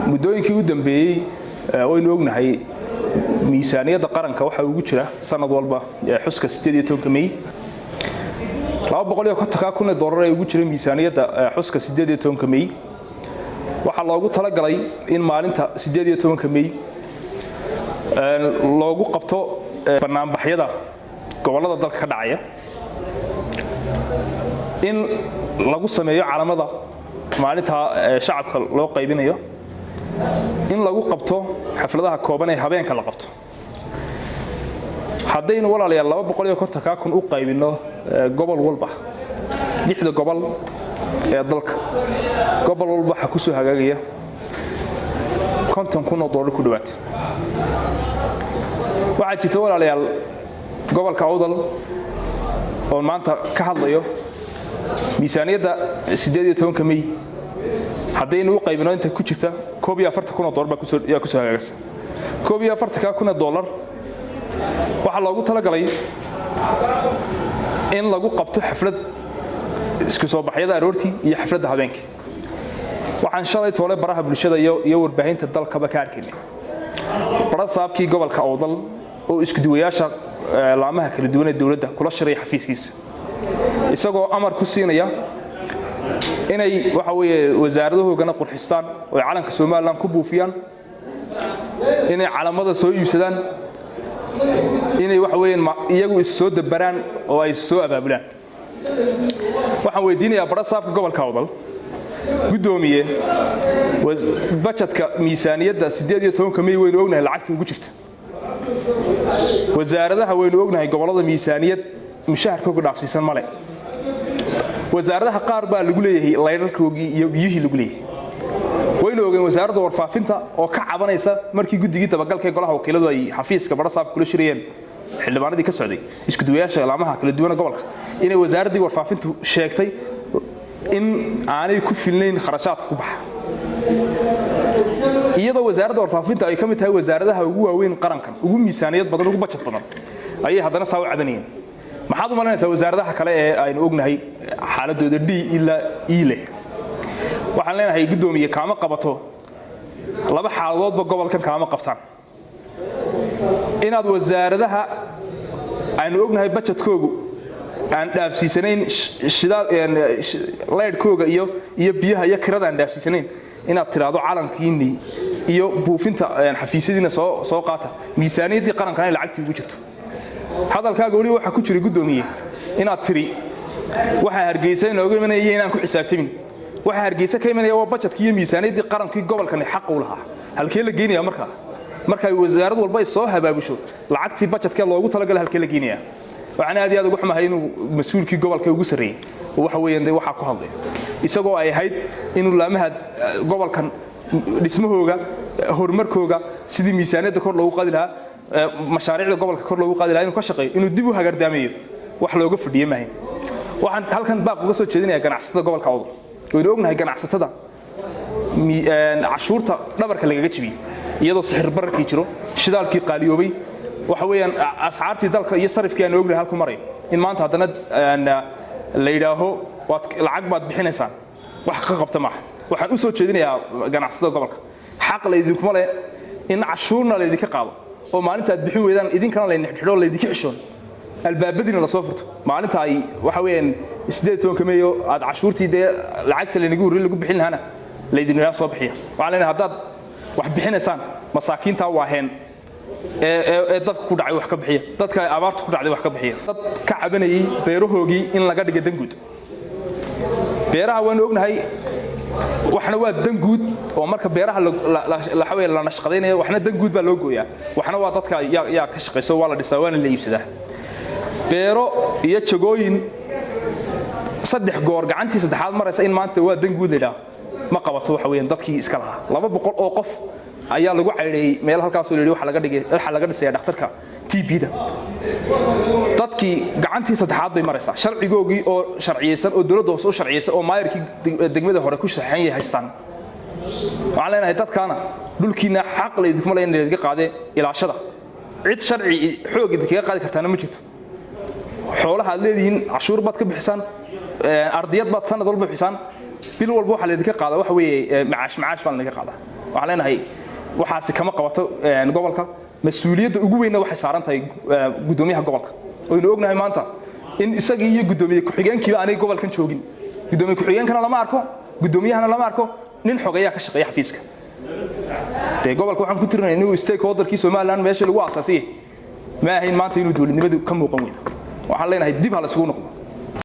muddooyinkii u dambeeyay waynu ognahay miisaaniyadda qaranka waxa ugu jira sanad walba xuska 18 May $250,000 ee ugu jira miisaaniyadda xuska 18 May waxa loogu talagalay in maalinta 18 May loogu qabto barnaamijyada gobolada dalka ka dhacaya in lagu sameeyo calamada maalinta shacabka loo qaybinayo in lagu qabto xafladaha kooban ee habeenka la qabto haddaynu walaalayaal 250,000 u qaybino gobol walba 6 gobol ee dalka gobol walba waxa ku soo hagaagaya $50,000 ku dhawaad waxa jirta walaalayaal gobolka Awdal oo maanta ka hadlayo miisaaniyadda 18 May haddaynu u qaybino inta ku jirta $41,000 baa ku soo hagaagaysa $41,000 waxa loogu talagalay in lagu qabto xaflad isku soo baxyada aroortii iyo xafladda habeenkii waxaan shalay toole baraha bulshada iyo warbaahinta dalka ka arkaynay barasaabkii gobolka Awdal oo isku duwayaasha laamaha kala duwan ee dawladda kula shaqeeya xafiiskiisa isagoo amar ku siinaya inay waxa weeye wasaaradoodana qurxistaan oo calanka Soomaaliland ku buufiyaan inay calamada soo iibsadaan inay waxa weeyaan iyagu is soo dabaraan oo ay soo abaabulaan waxaan weydiinayaa barasaabka gobolka Awdal gudoomiye budgetka miisaaniyadda 18 May waynu ognahay lacagta ugu jirta wasaaradaha waynu ognahay gobolada miisaaniyad mushaharkooda dhaafsiisan male wasaaradaha qaar baa lagu leeyahay laydharkoogii iyo biyihii lagu leeyahay waynu ogeen wasaaradda warfaafinta oo ka cabanaysa markii guddigii dabagalka golaha wakiiladu ay xafiiska barasaabka kula shiriyeen xildhibaanadii ka socday isku duwayaasha laamaha kala duwan gobolka inay wasaaraddii warfaafintu sheegtay in aanay ku filnayn kharashaadka ku baxa iyadoo wasaaradda warfaafinta ay ka mid tahay wasaaradaha ugu waaweyn qarankan ugu miisaaniyad badan ugu budget badan ayay haddana saaw cabanayeen maxaad u malaynaysaa wasaaradaha kale ee aynu ognahay xaaladooda D ilaa E leh waxaan leenahay gudoomiye kaama qabato laba xaaladoodba gobolkan kaama qabtaan inaad wasaaradaha aynu ognahay budgetkoodu aan dhaafsiisanayn shidaal leydkooga iyo biyaha iyo kirada aan dhaafsiisanayn inaad tiraado calankiini iyo buufinta xafiisyadiina soo qaata miisaaniyaddii qaranka ay lacagtii ugu jirto hadalkaaga wali waxa ku jira gudoomiye inaad tiri waxa Hargeysa inooga imanayay inaan ku xisaabtamin waxa Hargeysa ka imanaya waa budgetkii iyo miisaaniyaddii qaranka gobolkan xaq u lahaa halkee la geenayaa marka wasaaraddu walba ay soo habaabusho lacagtii budgetka loogu talagalay halkee la geenayaa waxaan aad iyo aad ugu xumahay inuu mas'uulkii gobolka ugu sareeyay waxa weeyaan waxa ku hadlay isagoo ay ahayd inuu laamaha gobolkan dhismahooga horumarkooga sidii miisaaniyadda kor loogu qaadi lahaa mashaariicda gobolka kor loogu qaadi lahaa inuu ka shaqeeyo inuu dib u hagardaameeyo wax looga fadhiyo maahin waxaan halkan baaq uga soo jeedinayaa ganacsatada gobolka Awdal waynu ognahay ganacsatada cashuurta dhabarka lagaga jibiyay iyadoo sixir bararkii jiro shidaalkii qaaliyoobay waxa weeyaan asxaartii dalka iyo sarifkii aan ognahay halku maray in maanta haddana la yidhaaho lacag baad bixinaysaan wax ka qabta maaha waxaan u soo jeedinayaa ganacsatada gobolka xaq la idinkuma leh in cashuurna la idinka qaado oo maalinta aad bixin weydaan idinkana la xidho la idinka xishoon albaabadiina la soo furto maalinta ay waxa weeyaan 18 May aad cashuurtii lacagta la nagu lagu bixin lahaana la idinka soo bixiya waxaan leenahay haddaad wax bixinaysaan masaakiinta waa heen ee dadku ku dhacay wax ka bixiya dadka abaartu ku dhacday wax ka bixiya dad ka cabanayay beerahoogii in laga dhigo danguud beeraha waan ognahay waxna waa danguud oo marka beeraha la xaweel la nashqadeynayo waxna danguud baa loo gooyaa waxna waa dadka yaa ka shaqeyso waa la dhisaa waana la iibsadaa beero iyo jagooyin saddex goor gacantii saddexaad maraysa in maanta waa danguud leeyahay ma qabato waxa weeyaan dadkii iska lahaa 200 oo qof ayaa lagu cayray meel halkaas oo leeyahay waxa laga dhisay dhakhtarka TB-da dadkii gacantii saddexaad bay maraysaa sharcigoogii oo sharciyeysan oo dawladda soo sharciyeysan oo maayirkii degmada hore ku saxan yahay haystaan waxaan leenahay dadkaana dhulkiina xaq la idinku malayn in laga qaade ilaashada cid sharci xoog idinka qaadi kartaana ma jirto xoolaha aad leedihiin cashuur baad ka bixisaan ardiyad baad sanad walba bixisaan bil walba waxa la idinka qaada waxa weeye macaash baan laga qaadaa waxaan leenahay waxaasi kama qabato gobolka mas'uuliyadda ugu weynna waxay saaran tahay gudoomiyaha gobolka oo inuu ognahay maanta in isagii iyo gudoomiye ku-xigeenkiiba aanay gobolkan joogin gudoomiye ku-xigeenkana lama arko gudoomiyahana lama arko nin xogeeyaa ka shaqeeya xafiiska gobolka waxaan ku tirinaynaa inuu stakeholderkii Soomaaliland meesha lagu aasaasay ma ahayn maanta inuu dawladnimadu ka muuqan weydo waxaan leenahay dib ha la isugu noqdo